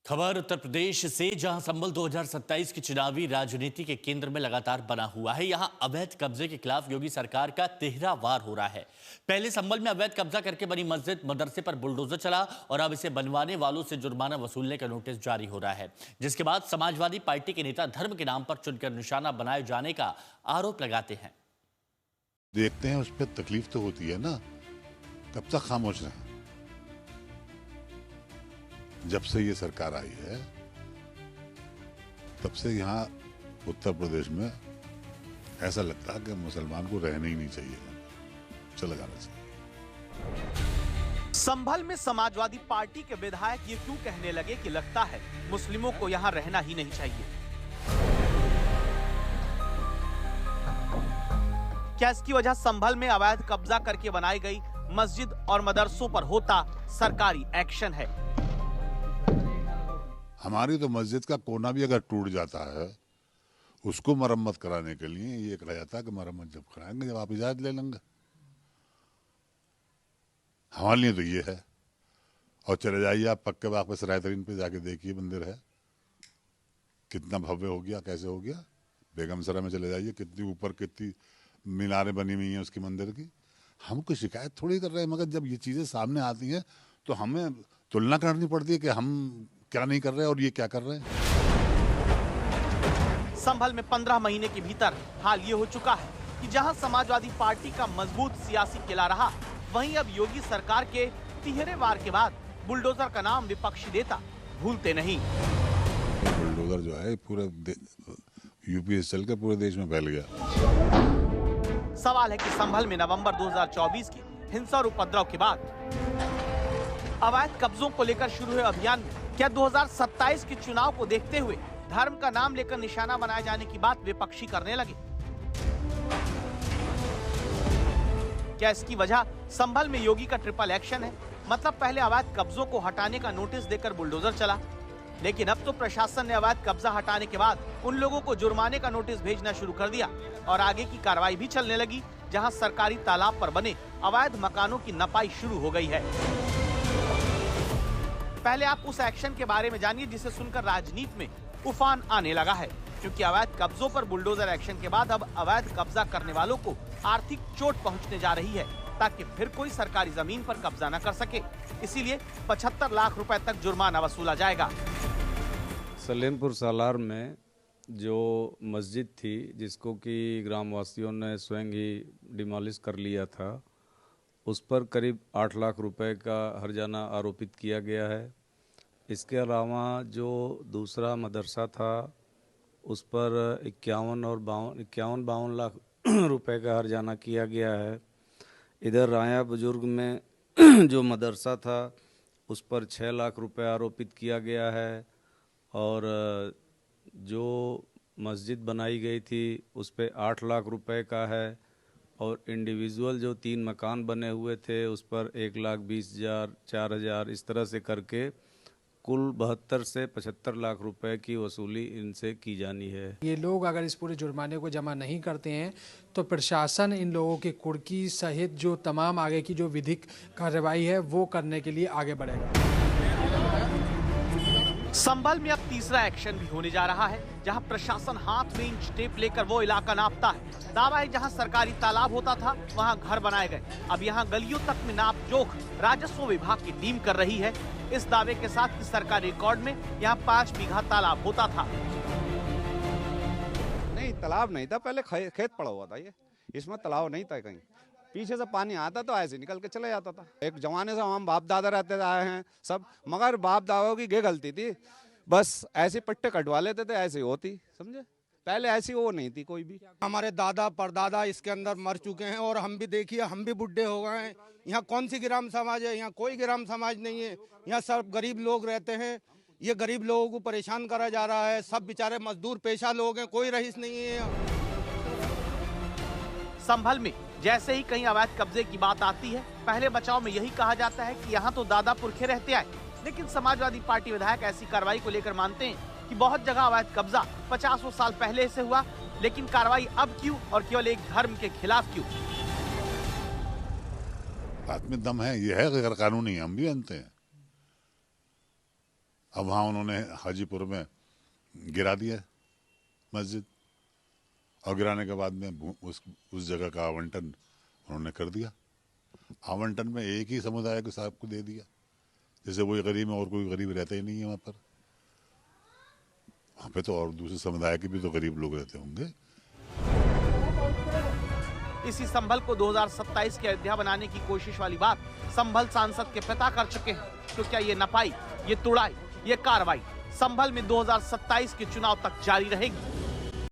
खबर उत्तर प्रदेश से, जहां संभल 2027 की चुनावी राजनीति के केंद्र में लगातार बना हुआ है। यहां अवैध कब्जे के खिलाफ योगी सरकार का तिहरा वार हो रहा है। पहले संभल में अवैध कब्जा करके बनी मस्जिद मदरसे पर बुलडोजर चला और अब इसे बनवाने वालों से जुर्माना वसूलने का नोटिस जारी हो रहा है, जिसके बाद समाजवादी पार्टी के नेता धर्म के नाम पर चुनकर निशाना बनाए जाने का आरोप लगाते हैं। देखते हैं, उस पर तकलीफ तो होती है ना, कब तक खामोश रहें। जब से ये सरकार आई है तब से यहाँ उत्तर प्रदेश में ऐसा लगता है कि मुसलमान को रहना ही नहीं चाहिए, चला जाना चाहिए। संभल में समाजवादी पार्टी के विधायक ये क्यों कहने लगे कि लगता है मुस्लिमों को यहाँ रहना ही नहीं चाहिए? क्या इसकी वजह संभल में अवैध कब्जा करके बनाई गई मस्जिद और मदरसों पर होता सरकारी एक्शन है? हमारी तो मस्जिद का कोना भी अगर टूट जाता है, उसको मरम्मत कराने के लिए ये कहा जाता है कि मरम्मत जब कराएंगे जब आप इजाजत ले लेंगे। हमारे लिए तो ये है। और चले जाइए आप पक्के बाग पे, सरायतरीन पे जाके देखिए, मंदिर है कितना भव्य हो गया, कैसे हो गया। बेगमसरा में चले जाइए, कितनी ऊपर कितनी मीनारें बनी हुई हैं उसकी मंदिर की। हम कोई शिकायत थोड़ी कर रहे हैं, मगर जब ये चीजें सामने आती हैं तो हमें तुलना करनी पड़ती है कि हम क्या नहीं कर रहे और ये क्या कर रहे हैं। संभल में 15 महीने के भीतर हाल ये हो चुका है कि जहां समाजवादी पार्टी का मजबूत सियासी किला रहा, वहीं अब योगी सरकार के तिहरे वार के बाद बुलडोजर का नाम विपक्षी नेता भूलते नहीं। बुलडोजर जो है पूरे यूपी से चल के पूरे देश में फैल गया। सवाल है कि संभल में नवंबर 2024 की हिंसा और उपद्रव के बाद अवैध कब्जों को लेकर शुरू हुए अभियान में क्या 2027 के चुनाव को देखते हुए धर्म का नाम लेकर निशाना बनाए जाने की बात विपक्षी करने लगे? क्या इसकी वजह संभल में योगी का ट्रिपल एक्शन है? मतलब पहले अवैध कब्जों को हटाने का नोटिस देकर बुलडोजर चला, लेकिन अब तो प्रशासन ने अवैध कब्जा हटाने के बाद उन लोगों को जुर्माने का नोटिस भेजना शुरू कर दिया और आगे की कार्रवाई भी चलने लगी, जहां सरकारी तालाब पर बने अवैध मकानों की नपाई शुरू हो गई है। पहले आप उस एक्शन के बारे में जानिए जिसे सुनकर राजनीति में उफान आने लगा है, क्योंकि अवैध कब्जों पर बुलडोजर एक्शन के बाद अब अवैध कब्जा करने वालों को आर्थिक चोट पहुंचने जा रही है, ताकि फिर कोई सरकारी जमीन पर कब्जा न कर सके। इसीलिए 75 लाख रुपए तक जुर्माना वसूला जाएगा। सलेमपुर सालार में जो मस्जिद थी, जिसको कि ग्रामवासियों ने स्वयं ही डिमोलिश कर लिया था, उस पर करीब 8 लाख रुपए का हर्जाना आरोपित किया गया है। इसके अलावा जो दूसरा मदरसा था, उस पर 51-52 लाख रुपए का हर्जाना किया गया है। इधर राया बुजुर्ग में जो मदरसा था, उस पर 6 लाख रुपए आरोपित किया गया है। और जो मस्जिद बनाई गई थी, उस पर 8 लाख रुपए का है। और इंडिविजुअल जो 3 मकान बने हुए थे, उस पर 1,20,000, 4,000 इस तरह से करके कुल 72 से 75 लाख रुपए की वसूली इनसे की जानी है। ये लोग अगर इस पूरे जुर्माने को जमा नहीं करते हैं तो प्रशासन इन लोगों की कुर्की सहित जो तमाम आगे की जो विधिक कार्रवाई है वो करने के लिए आगे बढ़ेगा। संभल में अब तीसरा एक्शन भी होने जा रहा है, जहां प्रशासन हाथ में इंच टेप लेकर वो इलाका नापता है। दावा है जहां सरकारी तालाब होता था, वहां घर बनाए गए। अब यहां गलियों तक में नाप जोख राजस्व विभाग की टीम कर रही है, इस दावे के साथ कि सरकारी रिकॉर्ड में यहां 5 बीघा तालाब होता था। नहीं, तालाब नहीं था, पहले खेत पड़ा हुआ था। ये इसमें तालाब नहीं था, कहीं पीछे से पानी आता तो ऐसे निकल के चले जाता था। एक जमाने से हम बाप दादा रहते आए हैं सब, मगर बाप दादाओं की ये गलती थी, बस ऐसे पट्टे कटवा लेते थे, ऐसे होती, समझे। पहले ऐसी वो नहीं थी कोई भी। हमारे दादा परदादा इसके अंदर मर चुके हैं और हम भी देखिए, हम भी बुढ़े हो गए हैं। यहाँ कौन सी ग्राम समाज है? यहाँ कोई ग्राम समाज नहीं है। यहाँ सब गरीब लोग रहते हैं। ये गरीब लोगों को परेशान करा जा रहा है। सब बेचारे मजदूर पेशा लोग हैं, कोई रईस नहीं है। संभल में जैसे ही कहीं अवैध कब्जे की बात आती है, पहले बचाव में यही कहा जाता है कि यहाँ तो दादा पुरखे रहते आए। लेकिन समाजवादी पार्टी विधायक ऐसी कार्रवाई को लेकर मानते हैं कि बहुत जगह अवैध कब्जा 50 साल पहले से हुआ, लेकिन कार्रवाई अब क्यों और केवल एक धर्म के खिलाफ क्यों? बात में दम है, ये है गैर कानूनी, हम भी जानते हैं। अब वहाँ उन्होंने हाजीपुर में गिरा दिया मस्जिद, और गिराने के बाद में उस जगह का आवंटन उन्होंने कर दिया। आवंटन में एक ही समुदाय को साहब को दे दिया, जैसे वही गरीब है और कोई गरीब रहता ही नहीं है वहाँ पर। वहाँ पे तो और दूसरे समुदाय के भी तो गरीब लोग रहते होंगे। इसी संभल को 2027 की अयोध्या बनाने की कोशिश वाली बात संभल सांसद के पिता कर चुके हैं। तो क्या ये नपाई, ये तुड़ाई, ये कार्रवाई संभल में 2027 के चुनाव तक जारी रहेगी?